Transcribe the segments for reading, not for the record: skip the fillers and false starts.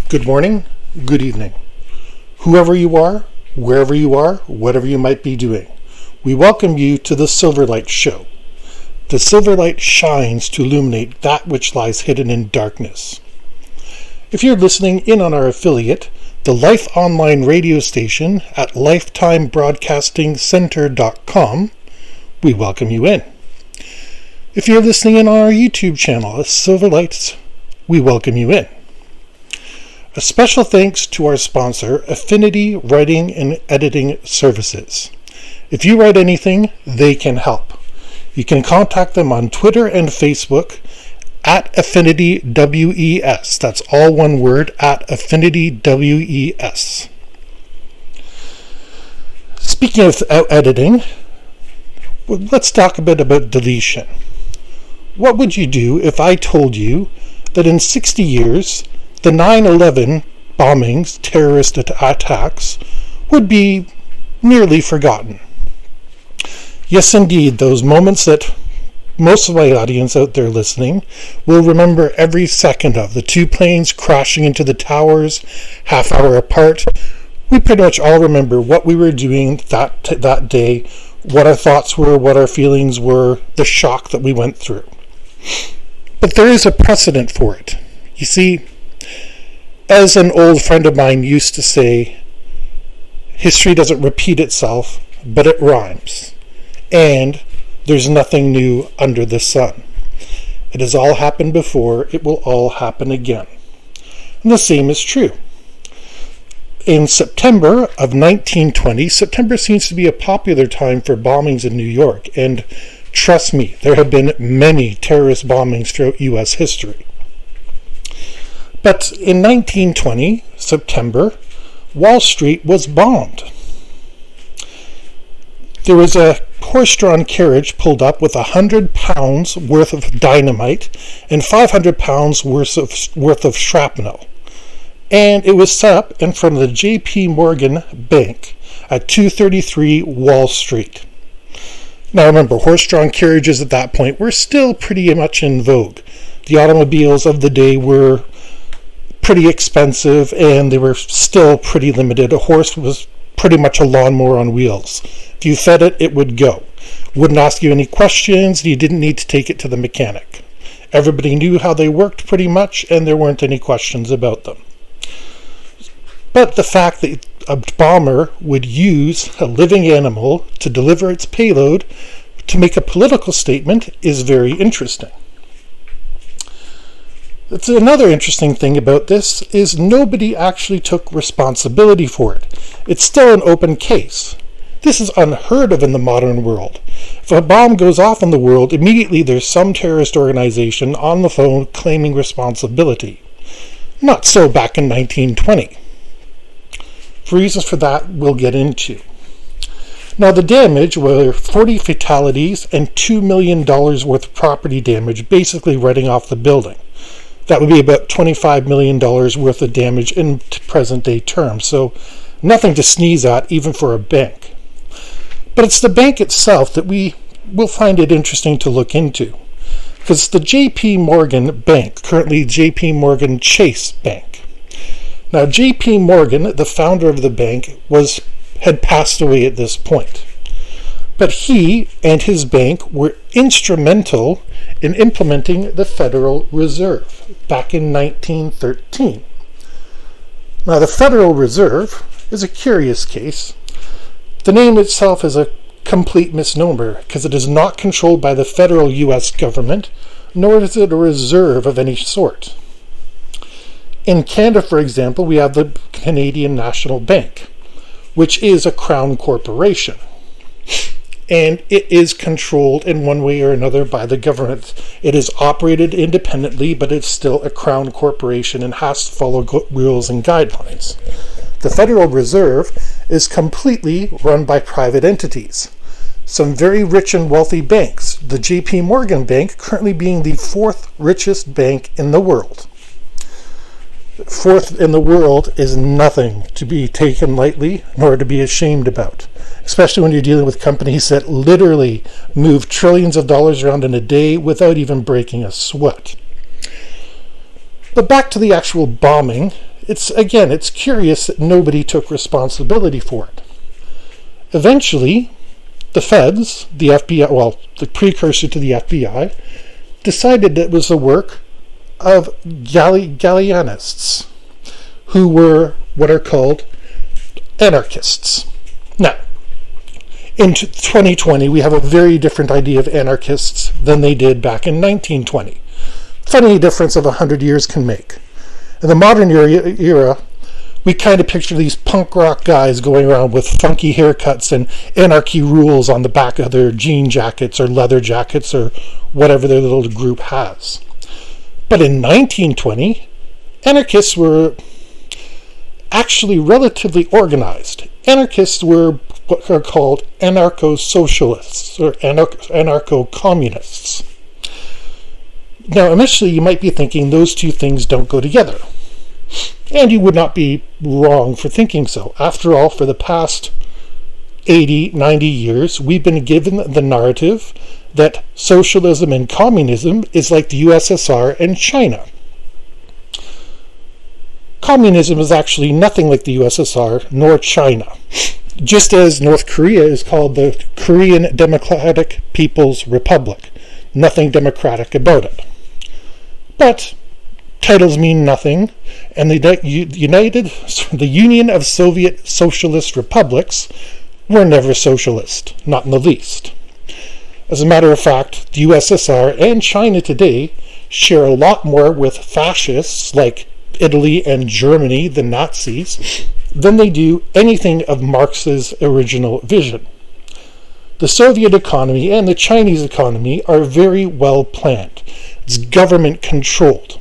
Good morning, good evening. Whoever you are, wherever you are, whatever you might be doing, we welcome you to the Silverlight Show. The Silverlight shines to illuminate that which lies hidden in darkness. If you're listening in on our affiliate, the Life Online radio station at lifetimebroadcastingcenter.com, we welcome you in. If you're listening in on our YouTube channel at Silverlights, we welcome you in. A special thanks to our sponsor, Affinity Writing and Editing Services. If you write anything, they can help. You can contact them on Twitter and Facebook at AffinityWES. That's all one word, at AffinityWES. Speaking of editing, let's talk a bit about deletion. What would you do if I told you that in 60 years, the 9/11 bombings, terrorist attacks, would be nearly forgotten? Yes, indeed, those moments that most of my audience out there listening will remember every second of. The two planes crashing into the towers, half hour apart. We pretty much all remember what we were doing that day, what our thoughts were, what our feelings were, the shock that we went through. But there is a precedent for it. You see, as an old friend of mine used to say, history doesn't repeat itself, but it rhymes. And there's nothing new under the sun. It has all happened before, it will all happen again. And the same is true. In September of 1920, September seems to be a popular time for bombings in New York, and trust me, there have been many terrorist bombings throughout U.S. history. But in 1920, September, Wall Street was bombed. There was a horse-drawn carriage pulled up with 100 pounds worth of dynamite and 500 pounds worth of shrapnel. And it was set up in front of the J.P. Morgan Bank at 233 Wall Street. Now remember, horse-drawn carriages at that point were still pretty much in vogue. The automobiles of the day were pretty expensive, and they were still pretty limited. A horse was pretty much a lawnmower on wheels. If you fed it, it would go. Wouldn't ask you any questions, and you didn't need to take it to the mechanic. Everybody knew how they worked pretty much, and there weren't any questions about them. But the fact that a bomber would use a living animal to deliver its payload to make a political statement is very interesting. It's another interesting thing about this is nobody actually took responsibility for it. It's still an open case. This is unheard of in the modern world. If a bomb goes off in the world, immediately there's some terrorist organization on the phone claiming responsibility. Not so back in 1920. For reasons for that, we'll get into. Now the damage were 40 fatalities and $2 million worth of property damage, basically writing off the building. That would be about $25 million worth of damage in present-day terms, so nothing to sneeze at, even for a bank. But it's the bank itself that we will find it interesting to look into, because it's the J.P. Morgan Bank, currently J.P. Morgan Chase Bank. Now, J.P. Morgan, the founder of the bank, had passed away at this point. But he and his bank were instrumental in implementing the Federal Reserve back in 1913. Now, the Federal Reserve is a curious case. The name itself is a complete misnomer because it is not controlled by the federal U.S. government, nor is it a reserve of any sort. In Canada, for example, we have the Canadian National Bank, which is a crown corporation. And it is controlled in one way or another by the government. It is operated independently, but it's still a crown corporation and has to follow rules and guidelines. The Federal Reserve is completely run by private entities. Some very rich and wealthy banks, the J.P. Morgan Bank currently being the fourth richest bank in the world. Fourth in the world is nothing to be taken lightly nor to be ashamed about, especially when you're dealing with companies that literally move trillions of dollars around in a day without even breaking a sweat. But back to the actual bombing it's curious that nobody took responsibility for it. Eventually, the feds, the FBI, well, the precursor to the FBI, decided that it was the work of Gallianists, who were what are called anarchists. Now, in 2020, we have a very different idea of anarchists than they did back in 1920. Funny difference of 100 years can make. In the modern era, we kind of picture these punk rock guys going around with funky haircuts and anarchy rules on the back of their jean jackets or leather jackets or whatever their little group has. But in 1920, anarchists were actually relatively organized. Anarchists were what are called anarcho-socialists or anarcho-communists. Now, initially, you might be thinking those two things don't go together. And you would not be wrong for thinking so. After all, for the past 80, 90 years, we've been given the narrative that socialism and communism is like the USSR and China. Communism is actually nothing like the USSR nor China. Just as North Korea is called the Korean Democratic People's Republic. Nothing democratic about it. But titles mean nothing, and the Union of Soviet Socialist Republics were never socialist, not in the least. As a matter of fact, the USSR and China today share a lot more with fascists like Italy and Germany, the Nazis, than they do anything of Marx's original vision. The Soviet economy and the Chinese economy are very well planned. It's government controlled.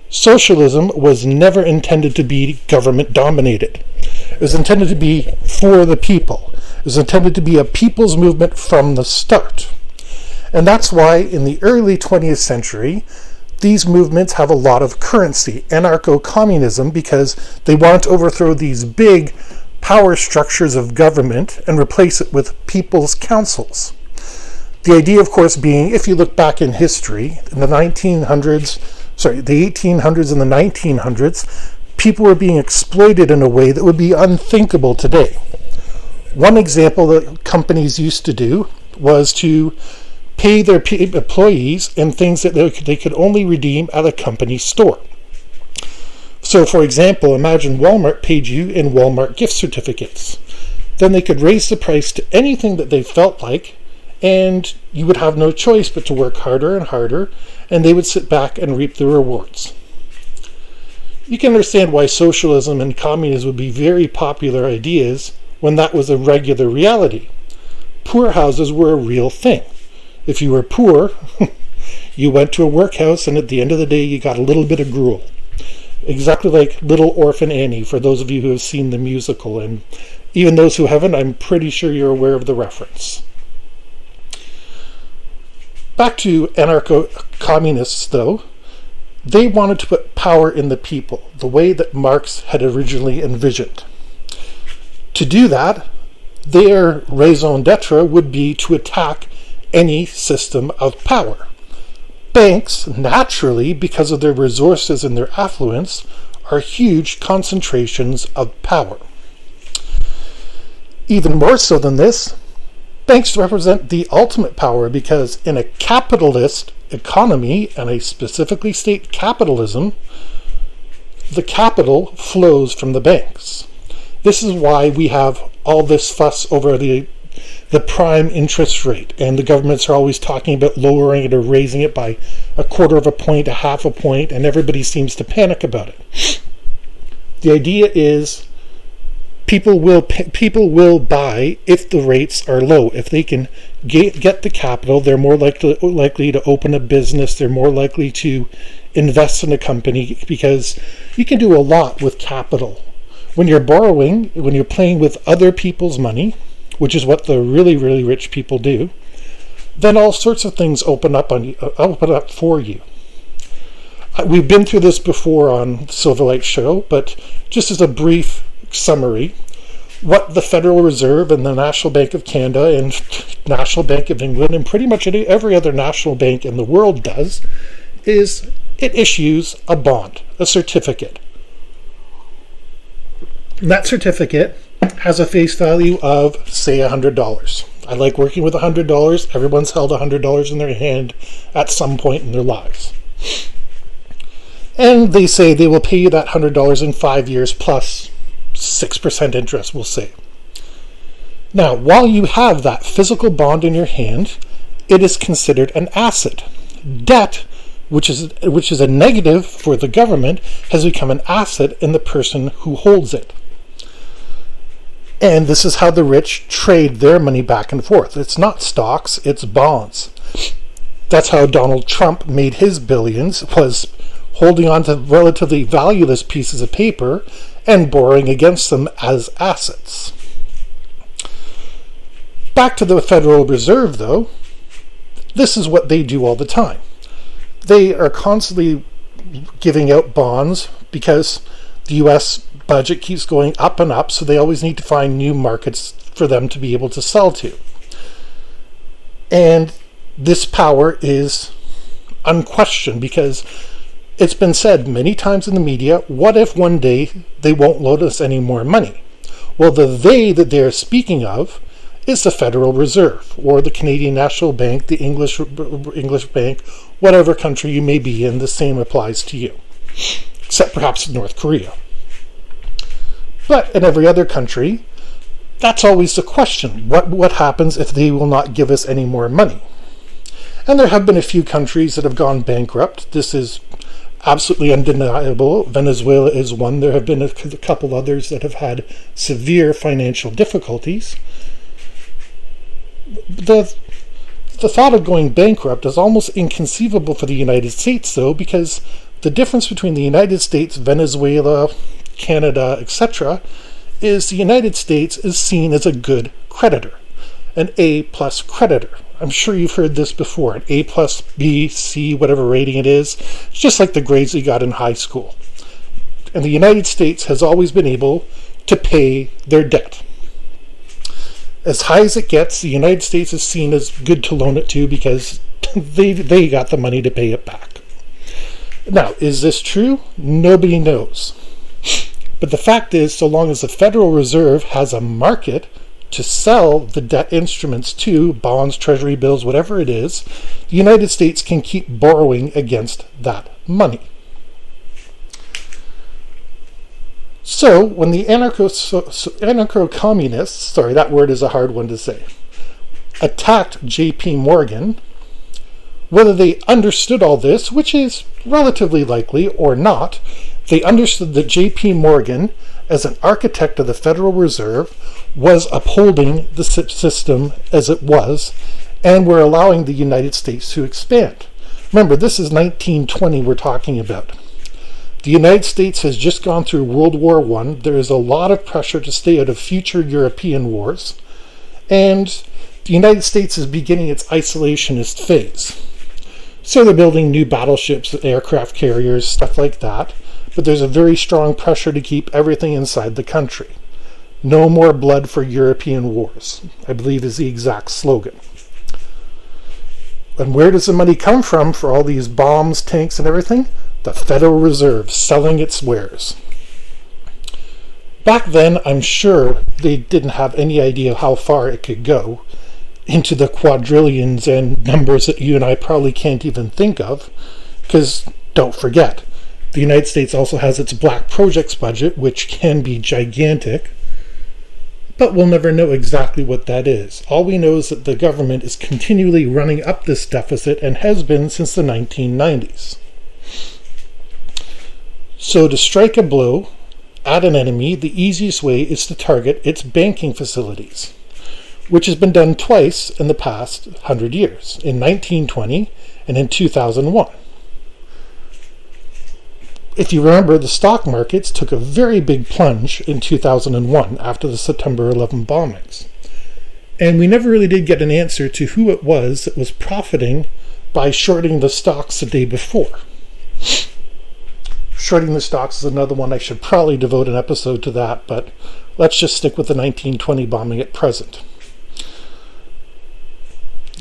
Socialism was never intended to be government dominated. It was intended to be for the people. It was intended to be a people's movement from the start. And that's why in the early 20th century, these movements have a lot of currency, anarcho-communism, because they want to overthrow these big power structures of government and replace it with people's councils. The idea, of course, being, if you look back in history, in the 1800s and the 1900s, people were being exploited in a way that would be unthinkable today. One example that companies used to do was to pay their employees in things that they could only redeem at a company store. So, for example, imagine Walmart paid you in Walmart gift certificates. Then they could raise the price to anything that they felt like, and you would have no choice but to work harder and harder, and they would sit back and reap the rewards. You can understand why socialism and communism would be very popular ideas when that was a regular reality. Poorhouses were a real thing. If you were poor, you went to a workhouse, and at the end of the day, you got a little bit of gruel. Exactly like Little Orphan Annie, for those of you who have seen the musical, and even those who haven't, I'm pretty sure you're aware of the reference. Back to anarcho-communists, though. They wanted to put power in the people, the way that Marx had originally envisioned. To do that, their raison d'etre would be to attack any system of power. Banks, naturally, because of their resources and their affluence, are huge concentrations of power. Even more so than this, banks represent the ultimate power, because in a capitalist economy, and I specifically state capitalism, the capital flows from the banks. This is why we have all this fuss over the prime interest rate, and the governments are always talking about lowering it or raising it by a quarter of a point, a half a point, and everybody seems to panic about it. The idea is people will buy if the rates are low. If they can get the capital, they're more likely to open a business. They're more likely to invest in a company, because you can do a lot with capital. When you're borrowing, when you're playing with other people's money, which is what the really, really rich people do, then all sorts of things open up for you. We've been through this before on Silverlight Show, but just as a brief summary, what the Federal Reserve and the National Bank of Canada and National Bank of England and pretty much every other national bank in the world does is it issues a bond, a certificate. And that certificate has a face value of, say, $100. I like working with $100. Everyone's held $100 in their hand at some point in their lives. And they say they will pay you that $100 in 5 years plus 6% interest, we'll say. Now, while you have that physical bond in your hand, it is considered an asset. Debt, which is a negative for the government, has become an asset in the person who holds it. And this is how the rich trade their money back and forth. It's not stocks, it's bonds. That's how Donald Trump made his billions, was holding on to relatively valueless pieces of paper and borrowing against them as assets. Back to the Federal Reserve, though, this is what they do all the time. They are constantly giving out bonds because the U.S. budget keeps going up and up, so they always need to find new markets for them to be able to sell to. And this power is unquestioned because it's been said many times in the media, what if one day they won't loan us any more money? Well, the they that they're speaking of is the Federal Reserve, or the Canadian National Bank, the English Bank, whatever country you may be in, the same applies to you, except perhaps North Korea. But in every other country, that's always the question. What happens if they will not give us any more money? And there have been a few countries that have gone bankrupt. This is absolutely undeniable. Venezuela is one. There have been a couple others that have had severe financial difficulties. The thought of going bankrupt is almost inconceivable for the United States, though, because the difference between the United States, Venezuela, Canada, etc., is the United States is seen as a good creditor, an A-plus creditor. I'm sure you've heard this before, an A plus, B, C, whatever rating it is. It's just like the grades you got in high school. And the United States has always been able to pay their debt. As high as it gets, the United States is seen as good to loan it to because they got the money to pay it back. Now, is this true? Nobody knows. But the fact is, so long as the Federal Reserve has a market to sell the debt instruments to, bonds, treasury bills, whatever it is, the United States can keep borrowing against that money. So, when the anarcho-communists, sorry, that word is a hard one to say, attacked J.P. Morgan, whether they understood all this, which is relatively likely, or not, they understood that J.P. Morgan, as an architect of the Federal Reserve, was upholding the system as it was, and were allowing the United States to expand. Remember, this is 1920 we're talking about. The United States has just gone through World War I. There is a lot of pressure to stay out of future European wars, and the United States is beginning its isolationist phase. So they're building new battleships, aircraft carriers, stuff like that, but there's a very strong pressure to keep everything inside the country. No more blood for European wars, I believe is the exact slogan. And where does the money come from for all these bombs, tanks, and everything? The Federal Reserve selling its wares. Back then, I'm sure they didn't have any idea how far it could go, into the quadrillions and numbers that you and I probably can't even think of, because don't forget, the United States also has its black projects budget, which can be gigantic, but we'll never know exactly what that is. All we know is that the government is continually running up this deficit and has been since the 1990s. So to strike a blow at an enemy, the easiest way is to target its banking facilities, which has been done twice in the past 100 years, in 1920 and in 2001. If you remember, the stock markets took a very big plunge in 2001 after the September 11 bombings. And we never really did get an answer to who it was that was profiting by shorting the stocks the day before. Shorting the stocks is another one. I should probably devote an episode to that, but let's just stick with the 1920 bombing at present.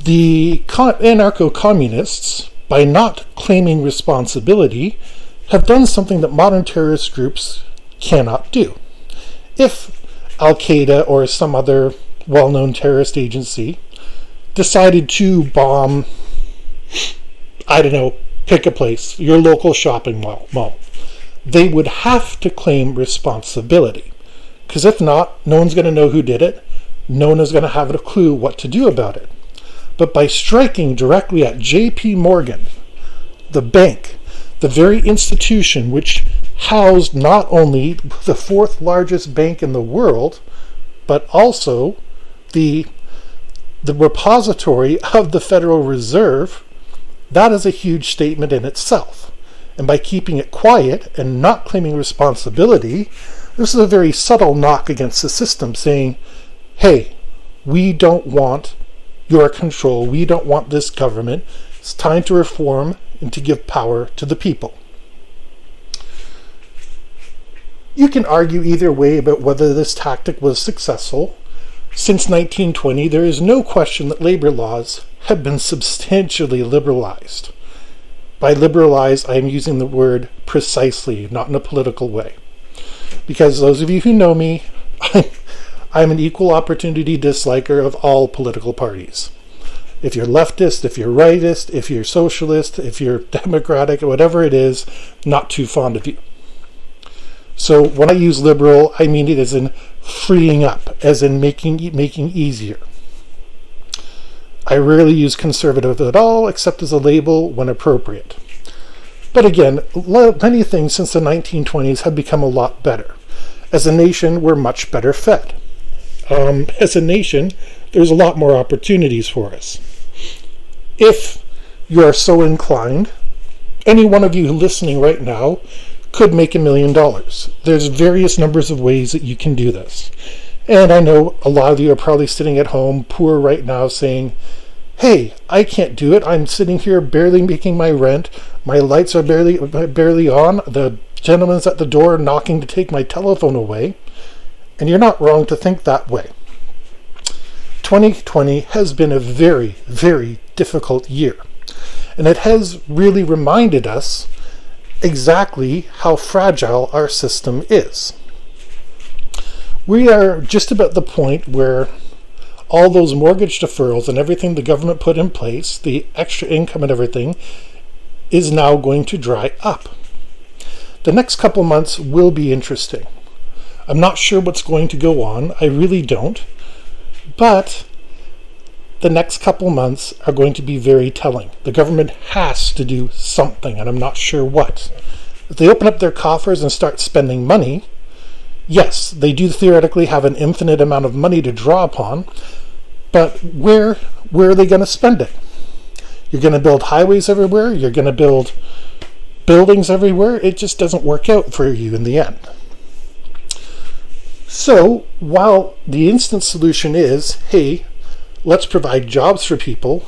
The anarcho-communists, by not claiming responsibility, have done something that modern terrorist groups cannot do. If Al-Qaeda or some other well-known terrorist agency decided to bomb, I don't know, pick a place, your local shopping mall, they would have to claim responsibility. Because if not, no one's going to know who did it. No one is going to have a clue what to do about it. But by striking directly at J.P. Morgan, the bank, the very institution which housed not only the fourth largest bank in the world, but also the repository of the Federal Reserve, that is a huge statement in itself. And by keeping it quiet and not claiming responsibility, this is a very subtle knock against the system, saying, hey, we don't want your control. We don't want this government. It's time to reform and to give power to the people. You can argue either way about whether this tactic was successful. Since 1920, there is no question that labor laws have been substantially liberalized. By liberalized, I am using the word precisely, not in a political way. Because those of you who know me, I'm an equal opportunity disliker of all political parties. If you're leftist, if you're rightist, if you're socialist, if you're democratic, whatever it is, not too fond of you. So when I use liberal, I mean it as in freeing up, as in making easier. I rarely use conservative at all, except as a label when appropriate. But again, many things since the 1920s have become a lot better. As a nation, we're much better fed. As a nation, there's a lot more opportunities for us. If you are so inclined, any one of you listening right now could make $1 million. There's various numbers of ways that you can do this. And I know a lot of you are probably sitting at home poor right now saying, hey, I can't do it. I'm sitting here barely making my rent. My lights are barely on. The gentleman's at the door knocking to take my telephone away. And you're not wrong to think that way. 2020 has been a very, very difficult year. And it has really reminded us exactly how fragile our system is. We are just about the point where all those mortgage deferrals and everything the government put in place, the extra income and everything, is now going to dry up. The next couple months will be interesting. I'm not sure what's going to go on. I really don't. But the next couple months are going to be very telling. The government has to do something, and I'm not sure what. If they open up their coffers and start spending money, yes, they do theoretically have an infinite amount of money to draw upon, but where are they going to spend it? You're going to build highways everywhere? You're going to build buildings everywhere? It just doesn't work out for you in the end. So, while the instant solution is, hey, let's provide jobs for people,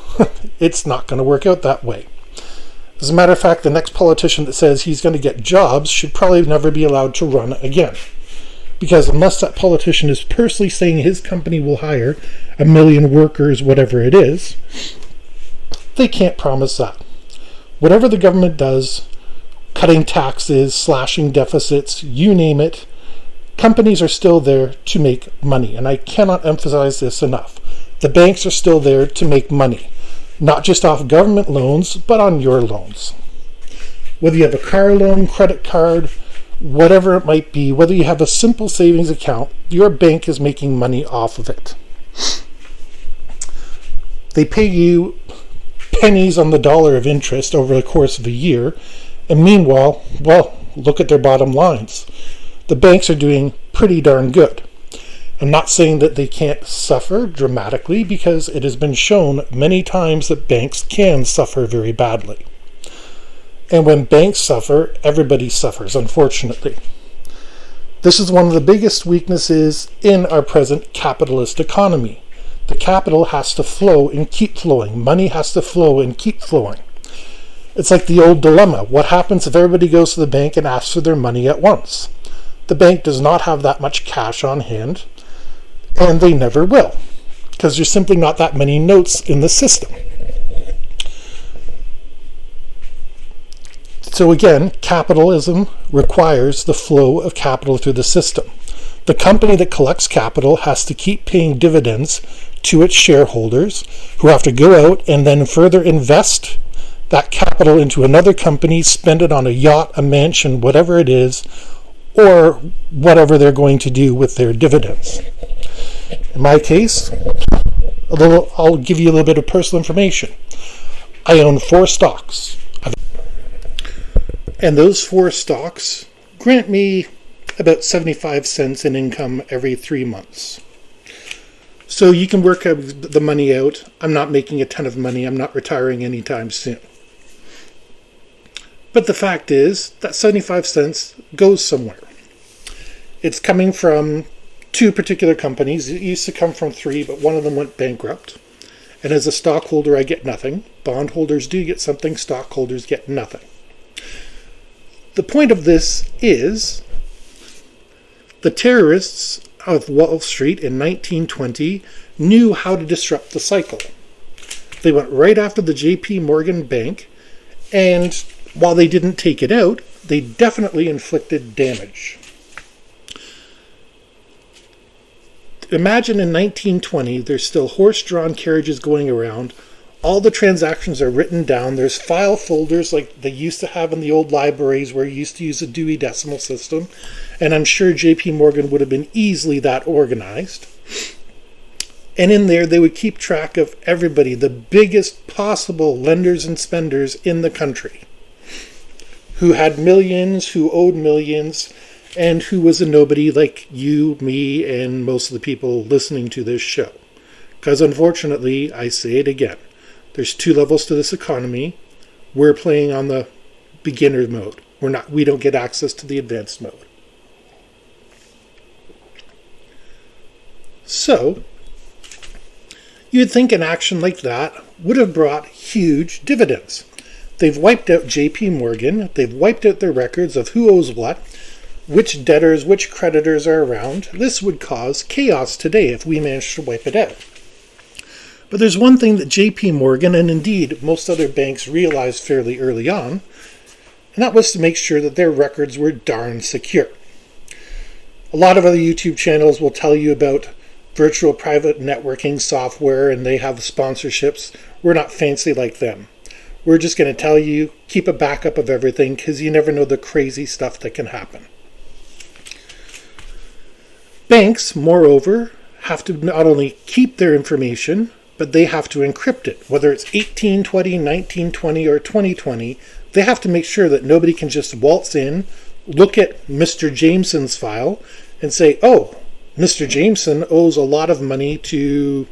it's not going to work out that way. As a matter of fact, the next politician that says he's going to get jobs should probably never be allowed to run again. Because unless that politician is personally saying his company will hire 1 million workers, whatever it is, they can't promise that. Whatever the government does, cutting taxes, slashing deficits, you name it, companies are still there to make money. And I cannot emphasize this enough. The banks are still there to make money. Not just off government loans, but on your loans. Whether you have a car loan, credit card, whatever it might be, whether you have a simple savings account, your bank is making money off of it. They pay you pennies on the dollar of interest over the course of a year, and meanwhile, well, look at their bottom lines. The banks are doing pretty darn good. I'm not saying that they can't suffer dramatically, because it has been shown many times that banks can suffer very badly. And when banks suffer, everybody suffers, unfortunately. This is one of the biggest weaknesses in our present capitalist economy. The capital has to flow and keep flowing. Money has to flow and keep flowing. It's like the old dilemma. What happens if everybody goes to the bank and asks for their money at once? The bank does not have that much cash on hand, and they never will, because there's simply not that many notes in the system. So again, capitalism requires the flow of capital through the system. The company that collects capital has to keep paying dividends to its shareholders, who have to go out and then further invest that capital into another company, spend it on a yacht, a mansion, whatever it is, or whatever they're going to do with their dividends. In my case, I'll give you a little bit of personal information. I own 4 stocks. And those 4 stocks grant me about 75 cents in income every 3 months. So you can work the money out. I'm not making a ton of money. I'm not retiring anytime soon. But the fact is that 75 cents goes somewhere. It's coming from 2 particular companies. It used to come from 3, but one of them went bankrupt. And as a stockholder, I get nothing. Bondholders do get something. Stockholders get nothing. The point of this is the terrorists of Wall Street in 1920 knew how to disrupt the cycle. They went right after the J.P. Morgan Bank, and while they didn't take it out, they definitely inflicted damage. Imagine in 1920, there's still horse-drawn carriages going around. All the transactions are written down. There's file folders like they used to have in the old libraries where you used to use a Dewey Decimal System. And I'm sure J.P. Morgan would have been easily that organized. And in there, they would keep track of everybody, the biggest possible lenders and spenders in the country, who had millions, who owed millions, and who was a nobody like you, me, and most of the people listening to this show. Because unfortunately, I say it again, there's 2 levels to this economy. We're playing on the beginner mode. We don't get access to the advanced mode. So, you'd think an action like that would have brought huge dividends. They've wiped out J.P. Morgan. They've wiped out their records of who owes what, which debtors, which creditors are around. This would cause chaos today if we managed to wipe it out. But there's one thing that J.P. Morgan, and indeed most other banks, realized fairly early on, and that was to make sure that their records were darn secure. A lot of other YouTube channels will tell you about virtual private networking software, and they have sponsorships. We're not fancy like them. We're just going to tell you, keep a backup of everything, because you never know the crazy stuff that can happen. Banks, moreover, have to not only keep their information, but they have to encrypt it. Whether it's 1820, 1920, or 2020, they have to make sure that nobody can just waltz in, look at Mr. Jameson's file, and say, oh, Mr. Jameson owes a lot of money to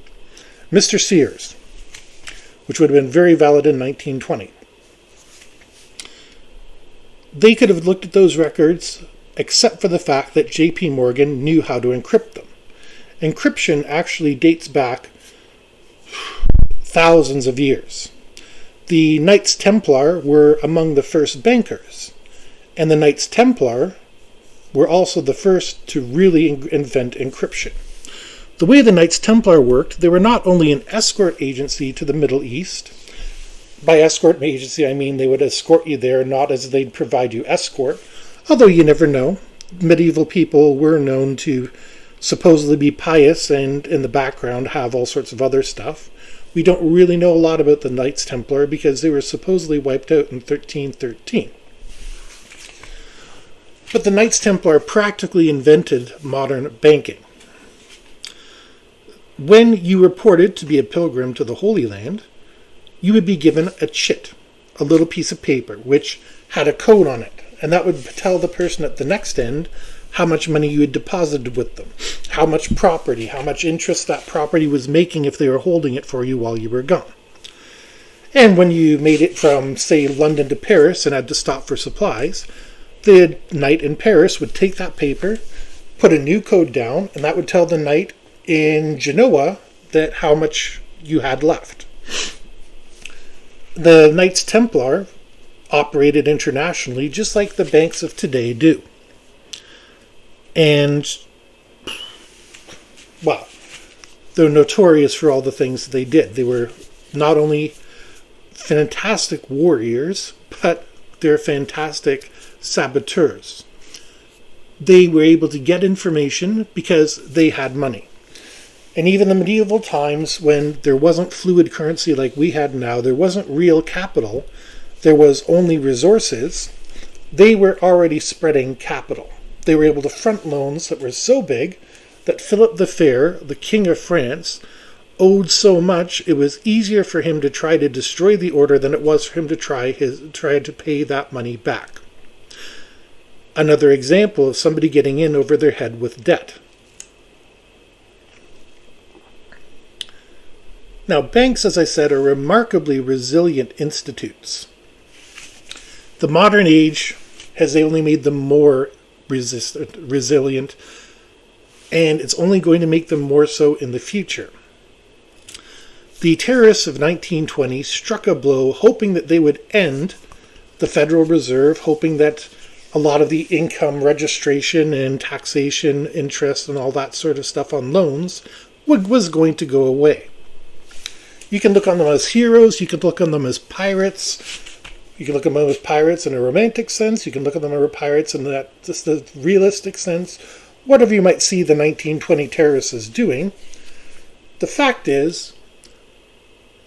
Mr. Sears, which would have been very valid in 1920. They could have looked at those records, except for the fact that J.P. Morgan knew how to encrypt them. Encryption actually dates back thousands of years. The Knights Templar were among the first bankers, and the Knights Templar were also the first to really invent encryption. The way the Knights Templar worked, they were not only an escort agency to the Middle East. By escort agency, I mean they would escort you there, not as they'd provide you escort, although you never know. Medieval people were known to supposedly be pious and in the background have all sorts of other stuff. We don't really know a lot about the Knights Templar because they were supposedly wiped out in 1313. But the Knights Templar practically invented modern banking. When you reported to be a pilgrim to the Holy Land, you would be given a chit, a little piece of paper, which had a code on it. And that would tell the person at the next end how much money you had deposited with them, how much property, how much interest that property was making if they were holding it for you while you were gone. And when you made it from, say, London to Paris and had to stop for supplies, the knight in Paris would take that paper, put a new code down, and that would tell the knight in Genoa that how much you had left. The Knights Templar operated internationally just like the banks of today do. And, well, they're notorious for all the things that they did. They were not only fantastic warriors, but they're fantastic saboteurs. They were able to get information because they had money. And even in medieval times, when there wasn't fluid currency like we had now, there wasn't real capital, there was only resources, they were already spreading capital. They were able to front loans that were so big that Philip the Fair, the King of France, owed so much it was easier for him to try to destroy the order than it was for him to try to pay that money back. Another example of somebody getting in over their head with debt. Now, banks, as I said, are remarkably resilient institutes. The modern age has only made them more resilient, and it's only going to make them more so in the future. The terrorists of 1920 struck a blow hoping that they would end the Federal Reserve, hoping that a lot of the income registration and taxation, interest, and all that sort of stuff on loans was going to go away. You can look on them as heroes, you can look on them as pirates, you can look at them as pirates in a romantic sense, you can look at them as pirates in that just the realistic sense, whatever you might see the 1920 terrorists as doing. The fact is,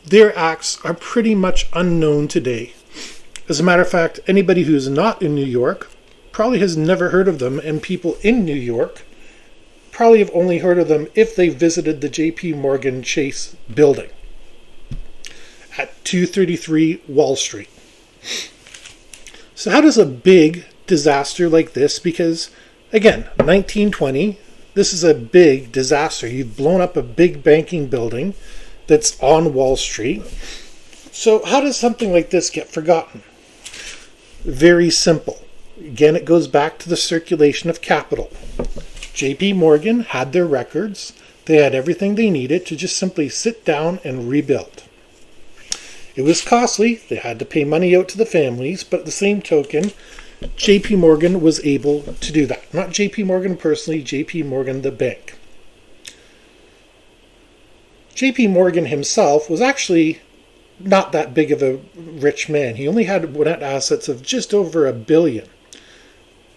their acts are pretty much unknown today. As a matter of fact, anybody who's not in New York probably has never heard of them, and people in New York probably have only heard of them if they visited the J.P. Morgan Chase building at 233 Wall Street. So how does a big disaster like this, because again, 1920, this is a big disaster. You've blown up a big banking building that's on Wall Street. So how does something like this get forgotten? Very simple. Again, it goes back to the circulation of capital. J.P. Morgan had their records. They had everything they needed to just simply sit down and rebuild. It was costly. They had to pay money out to the families, but at the same token, J.P. Morgan was able to do that. Not J.P. Morgan personally, J.P. Morgan the bank. J.P. Morgan himself was actually not that big of a rich man. He only had net assets of just over $1 billion.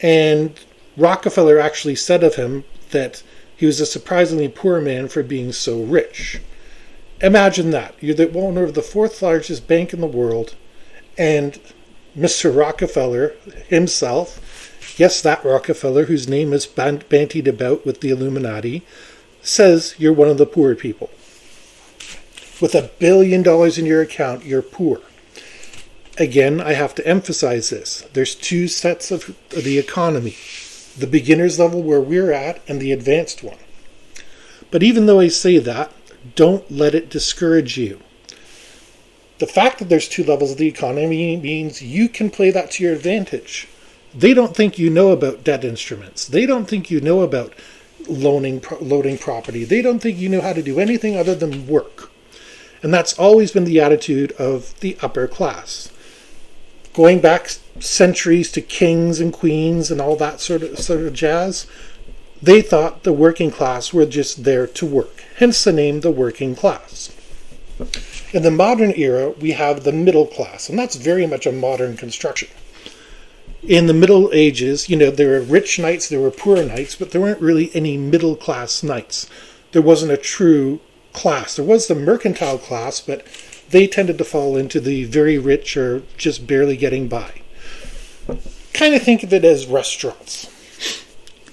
And Rockefeller actually said of him that he was a surprisingly poor man for being so rich. Imagine that. You're the owner of the fourth largest bank in the world, and Mr. Rockefeller himself, yes, that Rockefeller, whose name is bantied about with the Illuminati, says you're one of the poor people. With $1 billion in your account, you're poor. Again, I have to emphasize this. There's two sets of the economy. The beginner's level where we're at and the advanced one. But even though I say that, don't let it discourage you. The fact that there's two levels of the economy means you can play that to your advantage. They don't think you know about debt instruments. They don't think you know about loading property. They don't think you know how to do anything other than work. And that's always been the attitude of the upper class. Going back centuries to kings and queens and all that sort of jazz, they thought the working class were just there to work. Hence the name the working class. In the modern era, we have the middle class, and that's very much a modern construction. In the Middle Ages, there were rich knights, there were poor knights, but there weren't really any middle class knights. There wasn't a true class. There was the mercantile class, but they tended to fall into the very rich or just barely getting by. Kind of think of it as restaurants.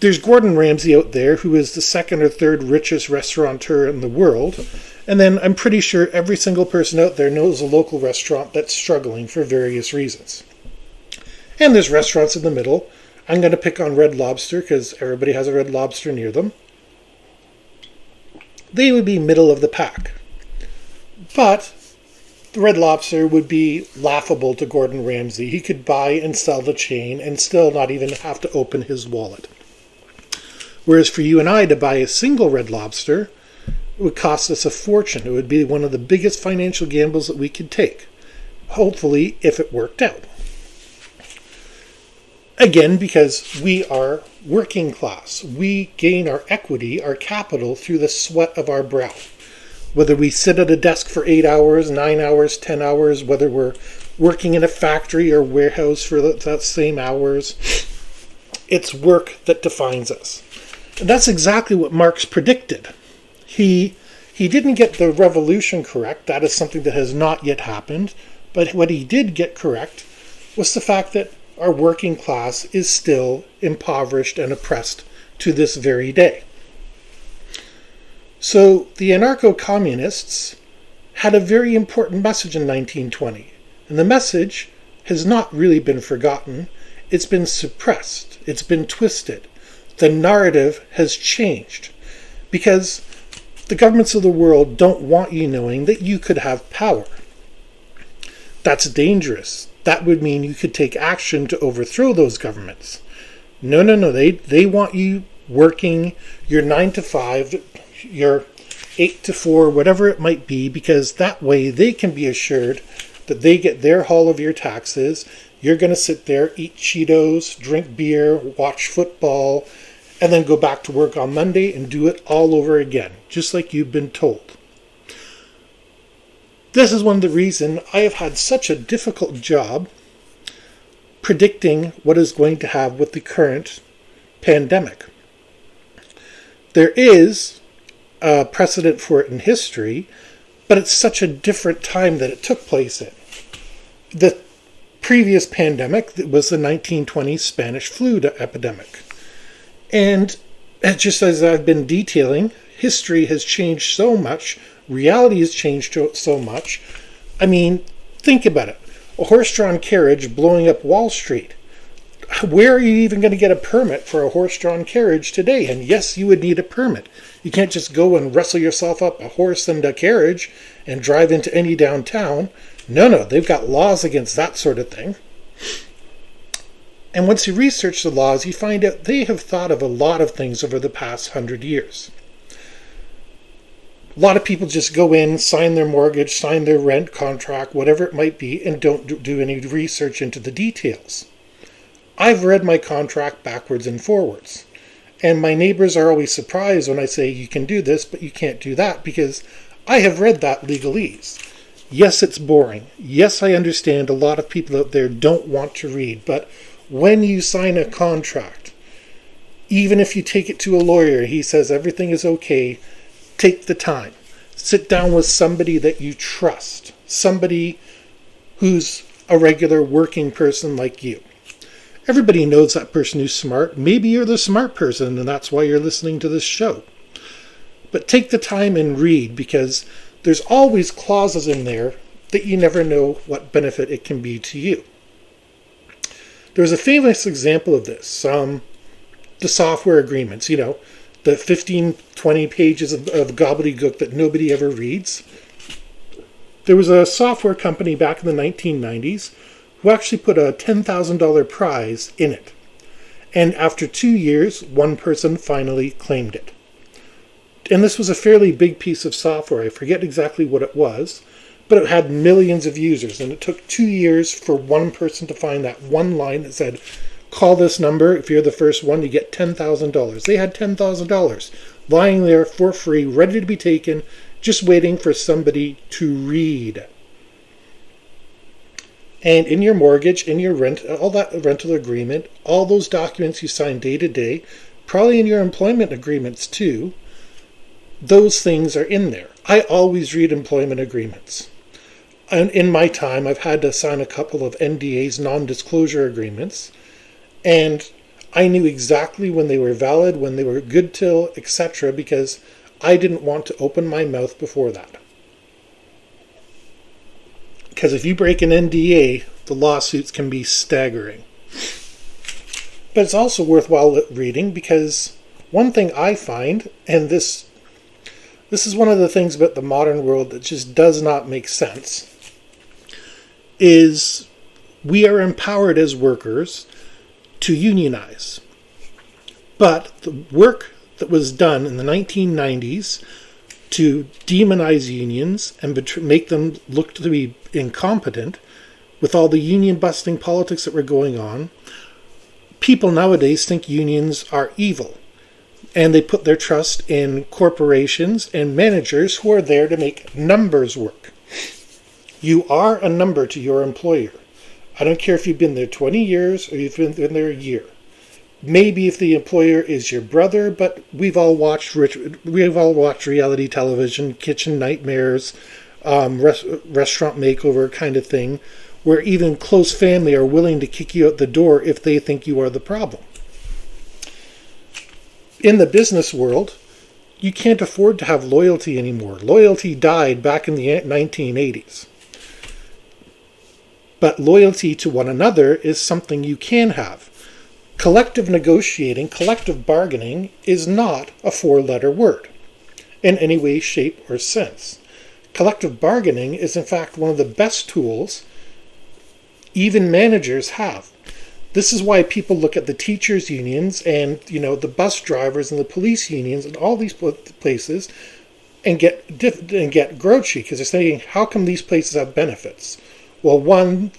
There's Gordon Ramsay out there, who is the second or third richest restaurateur in the world. And then I'm pretty sure every single person out there knows a local restaurant that's struggling for various reasons. And there's restaurants in the middle. I'm going to pick on Red Lobster because everybody has a Red Lobster near them. They would be middle of the pack. But the Red Lobster would be laughable to Gordon Ramsay. He could buy and sell the chain and still not even have to open his wallet. Whereas for you and I to buy a single Red Lobster, it would cost us a fortune. It would be one of the biggest financial gambles that we could take. Hopefully, if it worked out. Again, because we are working class. We gain our equity, our capital, through the sweat of our brow. Whether we sit at a desk for 8 hours, 9 hours, 10 hours, whether we're working in a factory or warehouse for that same hours, It's work that defines us. And that's exactly what Marx predicted. He didn't get the revolution correct. That is something that has not yet happened. But what he did get correct was the fact that our working class is still impoverished and oppressed to this very day. So the anarcho-communists had a very important message in 1920. And the message has not really been forgotten. It's been suppressed. It's been twisted. The narrative has changed. Because the governments of the world don't want you knowing that you could have power. That's dangerous. That would mean you could take action to overthrow those governments. No. They want you working your 9 to 5, your 8 to 4, whatever it might be, because that way they can be assured that they get their haul of your taxes. You're going to sit there, eat Cheetos, drink beer, watch football, and then go back to work on Monday and do it all over again, just like you've been told. This is one of the reasons I have had such a difficult job predicting what is going to happen with the current pandemic. There is a precedent for it in history, but it's such a different time that it took place in. The previous pandemic was the 1920s Spanish flu epidemic. And just as I've been detailing, history has changed so much, reality has changed so much. I mean, think about it. A horse-drawn carriage blowing up Wall Street. Where are you even going to get a permit for a horse-drawn carriage today? And yes, you would need a permit. You can't just go and wrestle yourself up a horse and a carriage and drive into any downtown. No, they've got laws against that sort of thing. And once you research the laws, you find out they have thought of a lot of things over the past 100 years. A lot of people just go in, sign their mortgage, sign their rent contract, whatever it might be, and don't do any research into the details. I've read my contract backwards and forwards. And my neighbors are always surprised when I say you can do this, but you can't do that, because I have read that legalese. Yes, it's boring. Yes, I understand a lot of people out there don't want to read, but when you sign a contract, even if you take it to a lawyer, he says everything is okay, take the time. Sit down with somebody that you trust, somebody who's a regular working person like you. Everybody knows that person who's smart. Maybe you're the smart person and that's why you're listening to this show. But take the time and read, because there's always clauses in there that you never know what benefit it can be to you. There's a famous example of this, the software agreements, the 15, 20 pages of gobbledygook that nobody ever reads. There was a software company back in the 1990s who actually put a $10,000 prize in it. And after 2 years, one person finally claimed it. And this was a fairly big piece of software. I forget exactly what it was, but it had millions of users. And it took 2 years for one person to find that one line that said, call this number. If you're the first one, you get $10,000. They had $10,000 lying there for free, ready to be taken, just waiting for somebody to read. And in your mortgage, in your rent, all that rental agreement, all those documents you sign day to day, probably in your employment agreements too, those things are in there. I always read employment agreements. And in my time, I've had to sign a couple of NDAs, non-disclosure agreements, and I knew exactly when they were valid, when they were good till, etc., because I didn't want to open my mouth before that. Because if you break an NDA, the lawsuits can be staggering. But it's also worthwhile reading, because one thing I find, and this is one of the things about the modern world that just does not make sense, is we are empowered as workers to unionize. But the work that was done in the 1990s to demonize unions and make them look to be incompetent, with all the union busting politics that were going on, people nowadays think unions are evil. And they put their trust in corporations and managers who are there to make numbers work. You are a number to your employer. I don't care if you've been there 20 years or you've been there a year. Maybe if the employer is your brother, but we've all watched reality television, Kitchen Nightmares, restaurant makeover kind of thing, where even close family are willing to kick you out the door if they think you are the problem. In the business world, you can't afford to have loyalty anymore. Loyalty died back in the 1980s. But loyalty to one another is something you can have. Collective negotiating, collective bargaining is not a four-letter word in any way, shape, or sense. Collective bargaining is in fact one of the best tools even managers have. This is why people look at the teachers' unions and, the bus drivers and the police unions and all these places and get grouchy, because they're saying, how come these places have benefits? Well, one,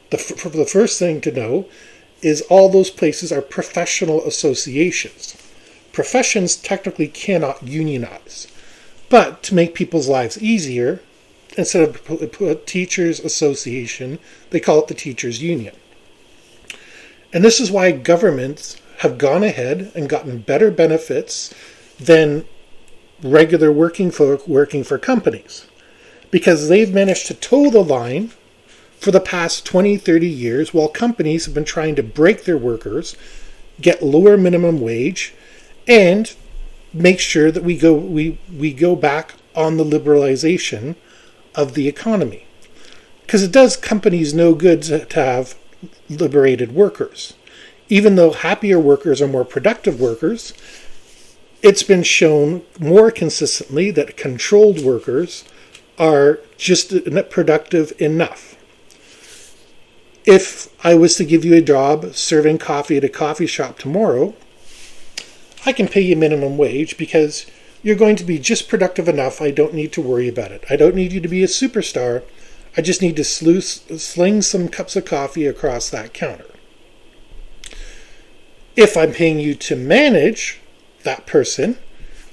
the first thing to know is all those places are professional associations. Professions technically cannot unionize. But to make people's lives easier, instead of a teachers' association, they call it the teachers' union. And this is why governments have gone ahead and gotten better benefits than regular working folk working for companies, because they've managed to toe the line for the past 20, 30 years while companies have been trying to break their workers, get lower minimum wage, and make sure that we go back on the liberalization of the economy. Because it does companies no good to have liberated workers. Even though happier workers are more productive workers, it's been shown more consistently that controlled workers are just productive enough. If I was to give you a job serving coffee at a coffee shop tomorrow, I can pay you minimum wage because you're going to be just productive enough. I don't need to worry about it. I don't need you to be a superstar. I just need to sling some cups of coffee across that counter. If I'm paying you to manage that person,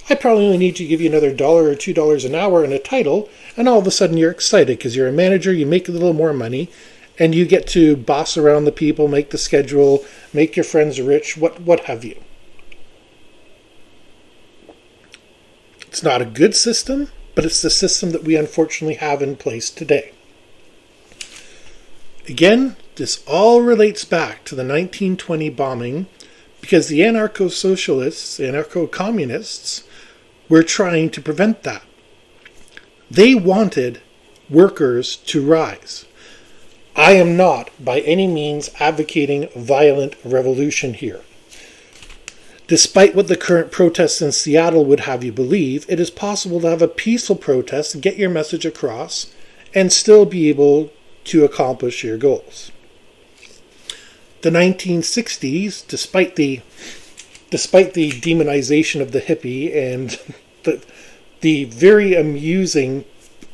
I probably only need to give you another $1 or $2 an hour and a title, and all of a sudden you're excited because you're a manager, you make a little more money, and you get to boss around the people, make the schedule, make your friends rich, what have you. It's not a good system, but it's the system that we unfortunately have in place today. Again, this all relates back to the 1920 bombing because the anarcho-socialists, anarcho-communists, were trying to prevent that. They wanted workers to rise. I am not by any means advocating violent revolution here. Despite what the current protests in Seattle would have you believe, it is possible to have a peaceful protest and get your message across and still be able to accomplish your goals. The 1960s, despite the demonization of the hippie and the very amusing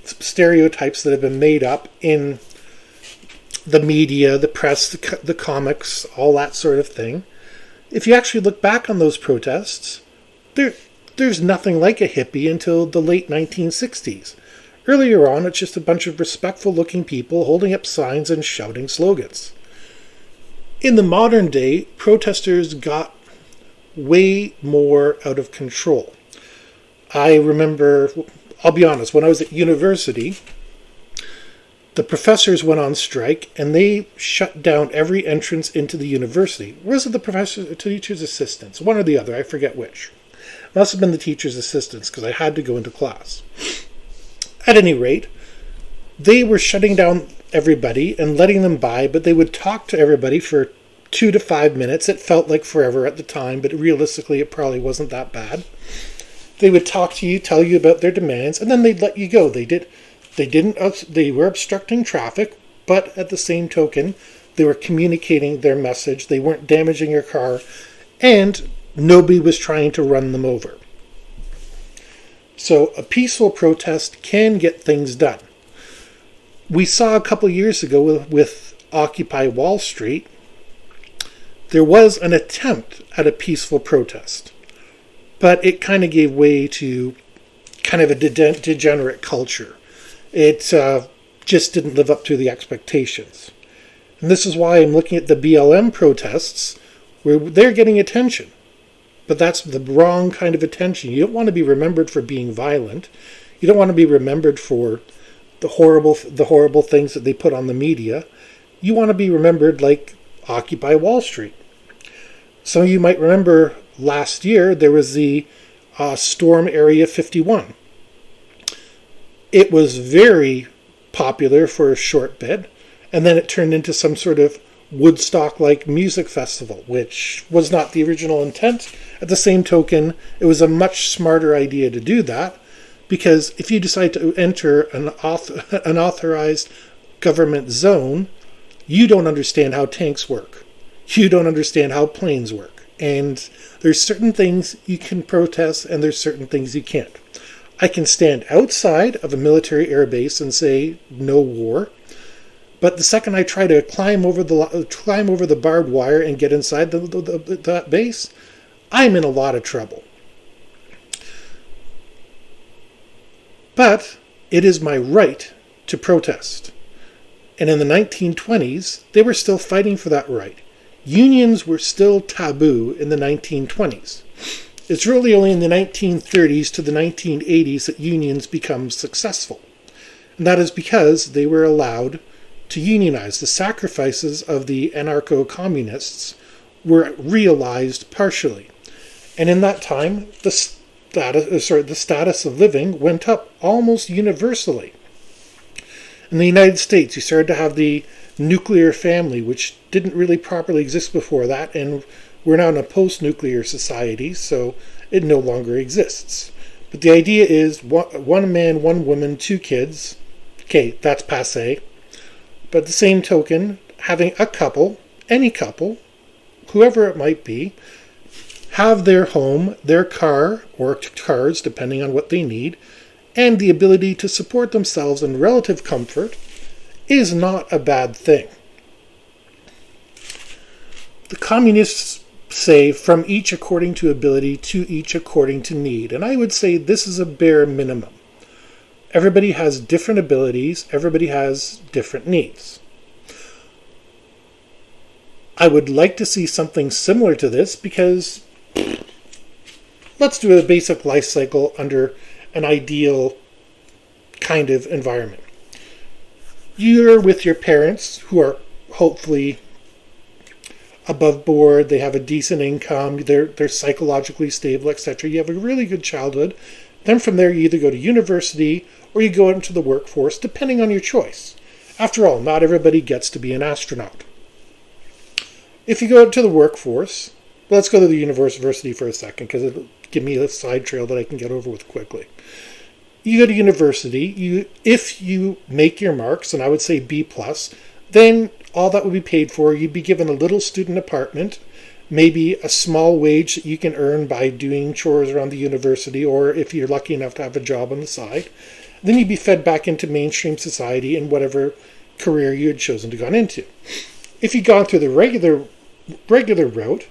stereotypes that have been made up in the media, the press, the comics, all that sort of thing, if you actually look back on those protests, there's nothing like a hippie until the late 1960s. Earlier on, it's just a bunch of respectful-looking people holding up signs and shouting slogans. In the modern day, protesters got way more out of control. I remember, I'll be honest, when I was at university, the professors went on strike and they shut down every entrance into the university. Was it the professors or teachers' assistants? One or the other, I forget which. It must have been the teachers' assistants because I had to go into class. At any rate, they were shutting down everybody and letting them by, but they would talk to everybody for 2 to 5 minutes. It felt like forever at the time, but realistically it probably wasn't that bad. They would talk to you, tell you about their demands, and then they'd let you go. They were obstructing traffic, but at the same token, they were communicating their message. They weren't damaging your car, and nobody was trying to run them over. So a peaceful protest can get things done. We saw a couple years ago with Occupy Wall Street, there was an attempt at a peaceful protest, but it kind of gave way to kind of a degenerate culture. It just didn't live up to the expectations. And this is why I'm looking at the BLM protests, where they're getting attention. But that's the wrong kind of attention. You don't want to be remembered for being violent. You don't want to be remembered for the horrible things that they put on the media. You want to be remembered like Occupy Wall Street. Some of you might remember last year there was the Storm Area 51. It was very popular for a short bit, and then it turned into some sort of Woodstock-like music festival, which was not the original intent. At the same token, it was a much smarter idea to do that, because if you decide to enter an unauthorized government zone, you don't understand how tanks work. You don't understand how planes work. And there's certain things you can protest, and there's certain things you can't. I can stand outside of a military air base and say, no war. But the second I try to climb over the barbed wire and get inside that base, I'm in a lot of trouble. But it is my right to protest. And in the 1920s, they were still fighting for that right. Unions were still taboo in the 1920s. It's really only in the 1930s to the 1980s that unions become successful. And that is because they were allowed to unionize. The sacrifices of the anarcho-communists were realized partially. And in that time, the status of living went up almost universally. In the United States, you started to have the nuclear family, which didn't really properly exist before that, and we're now in a post-nuclear society, so it no longer exists. But the idea is one man, one woman, 2 kids. Okay, that's passé. But at the same token, having a couple, any couple, whoever it might be, have their home, their car, or cars, depending on what they need, and the ability to support themselves in relative comfort is not a bad thing. The communists say from each according to ability to each according to need, and I would say this is a bare minimum. Everybody has different abilities, everybody has different needs. I would like to see something similar to this because let's do a basic life cycle under an ideal kind of environment. You're with your parents who are hopefully above board, they have a decent income, they're psychologically stable, etc. You have a really good childhood. Then from there you either go to university or you go into the workforce, depending on your choice. After all, not everybody gets to be an astronaut. If you go to the workforce, let's go to the university for a second because it'll give me a side trail that I can get over with quickly. You go to university, if you make your marks, and I would say B+, then all that would be paid for. You'd be given a little student apartment, maybe a small wage that you can earn by doing chores around the university, or if you're lucky enough to have a job on the side. Then you'd be fed back into mainstream society in whatever career you had chosen to go into. If you'd gone through the regular route,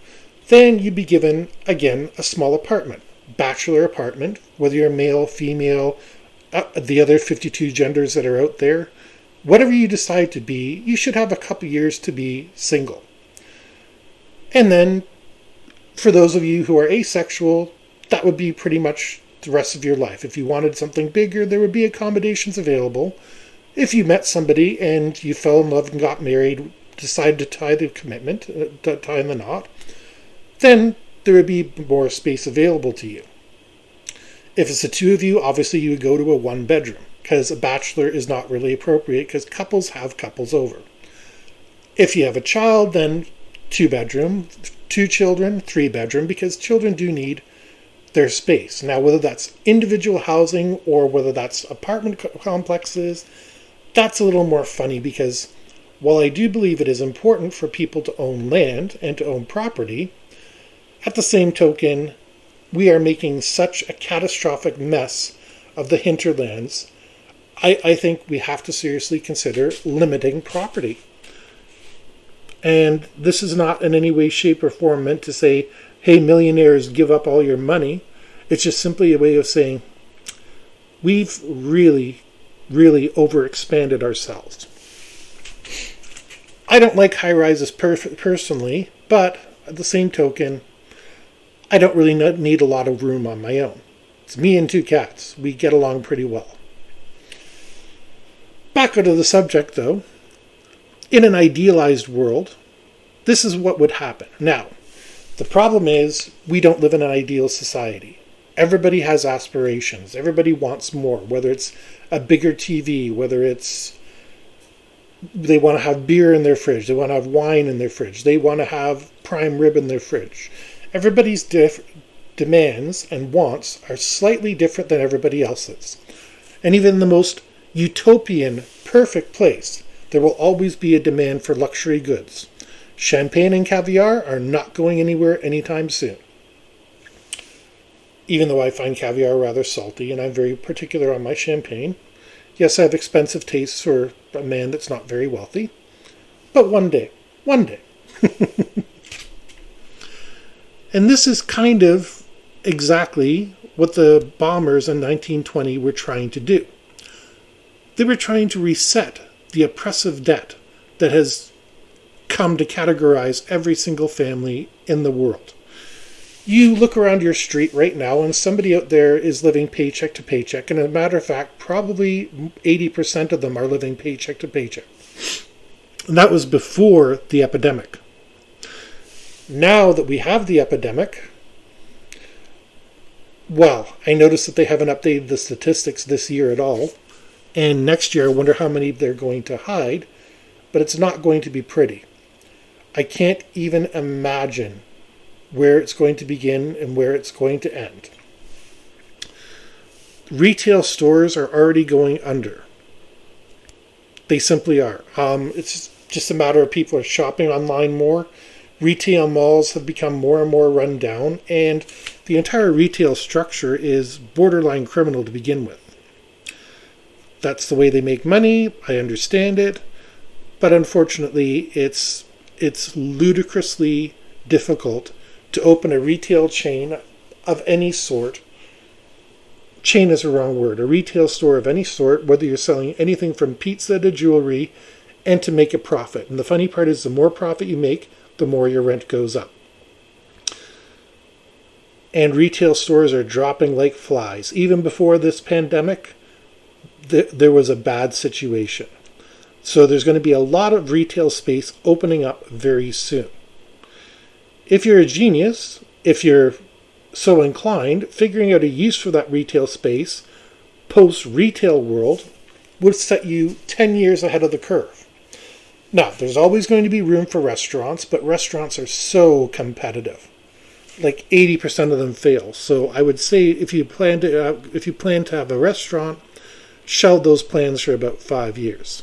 then you'd be given, again, a small apartment, bachelor apartment, whether you're male, female, the other 52 genders that are out there. Whatever you decide to be, you should have a couple years to be single. And then, for those of you who are asexual, that would be pretty much the rest of your life. If you wanted something bigger, there would be accommodations available. If you met somebody and you fell in love and got married, decided to tie the commitment, tie the knot, then there would be more space available to you. If it's the 2 of you, obviously you would go to a 1-bedroom, because a bachelor is not really appropriate, because couples have couples over. If you have a child, then 2-bedroom, 2 children, 3-bedroom, because children do need their space. Now, whether that's individual housing or whether that's apartment complexes, that's a little more funny, because while I do believe it is important for people to own land and to own property, at the same token, we are making such a catastrophic mess of the hinterlands. I think we have to seriously consider limiting property. And this is not in any way, shape, or form meant to say, hey, millionaires, give up all your money. It's just simply a way of saying, we've really, really overexpanded ourselves. I don't like high-rises personally, but At the same token, I don't really need a lot of room on my own. It's me and 2 cats. We get along pretty well. Back onto the subject, though. In an idealized world, this is what would happen. Now, the problem is we don't live in an ideal society. Everybody has aspirations. Everybody wants more, whether it's a bigger TV, whether it's they want to have beer in their fridge, they want to have wine in their fridge, they want to have prime rib in their fridge. Everybody's demands and wants are slightly different than everybody else's. And even in the most utopian, perfect place, there will always be a demand for luxury goods. Champagne and caviar are not going anywhere anytime soon. Even though I find caviar rather salty and I'm very particular on my champagne. Yes, I have expensive tastes for a man that's not very wealthy. But one day. And this is kind of exactly what the bombers in 1920 were trying to do. They were trying to reset the oppressive debt that has come to categorize every single family in the world. You look around your street right now and somebody out there is living paycheck to paycheck, and as a matter of fact, probably 80% of them are living paycheck to paycheck. And that was before the epidemic. Now that we have the epidemic, well, I noticed that they haven't updated the statistics this year at all. And next year, I wonder how many they're going to hide. But it's not going to be pretty. I can't even imagine where it's going to begin and where it's going to end. Retail stores are already going under. They simply are. It's just a matter of people are shopping online more. Retail malls have become more and more run down, and the entire retail structure is borderline criminal to begin with. That's the way they make money. I understand it. But unfortunately, it's ludicrously difficult to open a retail chain of any sort. Chain is a wrong word. A retail store of any sort, whether you're selling anything from pizza to jewelry, and to make a profit. And the funny part is the more profit you make, the more your rent goes up. And retail stores are dropping like flies. Even before this pandemic, there was a bad situation. So there's going to be a lot of retail space opening up very soon. If you're a genius, if you're so inclined, figuring out a use for that retail space post-retail world would set you 10 years ahead of the curve. Now, there's always going to be room for restaurants, but restaurants are so competitive. Like 80% of them fail. So I would say if you plan to have a restaurant, shelve those plans for about 5 years.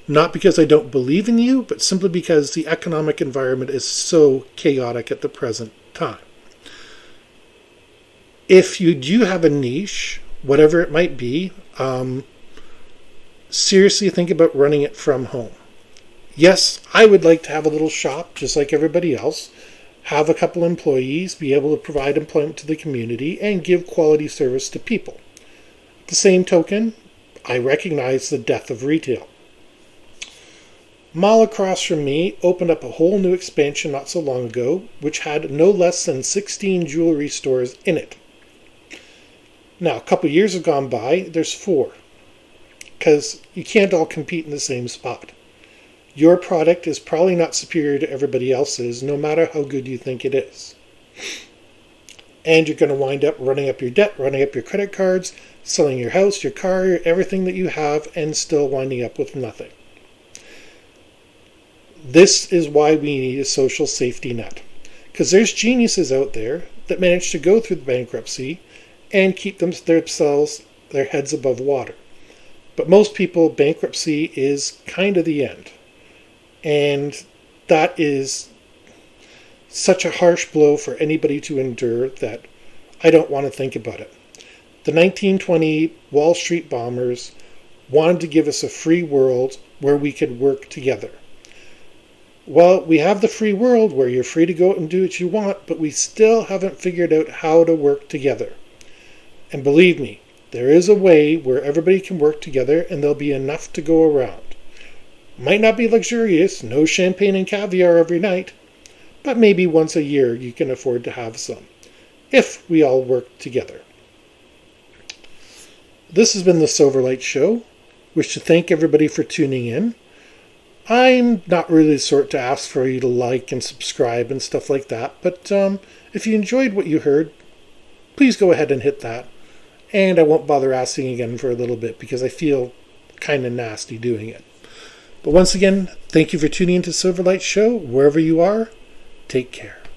Not because I don't believe in you, but simply because the economic environment is so chaotic at the present time. If you do have a niche, whatever it might be, seriously think about running it from home. Yes, I would like to have a little shop, just like everybody else, have a couple employees, be able to provide employment to the community, and give quality service to people. At the same token, I recognize the death of retail. Mall across from me opened up a whole new expansion not so long ago, which had no less than 16 jewelry stores in it. Now, a couple years have gone by, there's 4. Because you can't all compete in the same spot. Your product is probably not superior to everybody else's, no matter how good you think it is. And you're going to wind up running up your debt, running up your credit cards, selling your house, your car, everything that you have, and still winding up with nothing. This is why we need a social safety net. Because there's geniuses out there that manage to go through the bankruptcy and keep their heads above water. But most people, bankruptcy is kind of the end. And that is such a harsh blow for anybody to endure that I don't want to think about it. The 1920 Wall Street bombers wanted to give us a free world where we could work together. Well, we have the free world where you're free to go out and do what you want, but we still haven't figured out how to work together. And believe me, there is a way where everybody can work together and there'll be enough to go around. Might not be luxurious, no champagne and caviar every night, but maybe once a year you can afford to have some, if we all work together. This has been the Silverlight Show. Wish to thank everybody for tuning in. I'm not really the sort to ask for you to like and subscribe and stuff like that, but if you enjoyed what you heard, please go ahead and hit that. And I won't bother asking again for a little bit because I feel kind of nasty doing it. But once again, thank you for tuning into Silverlight Show. Wherever you are, take care.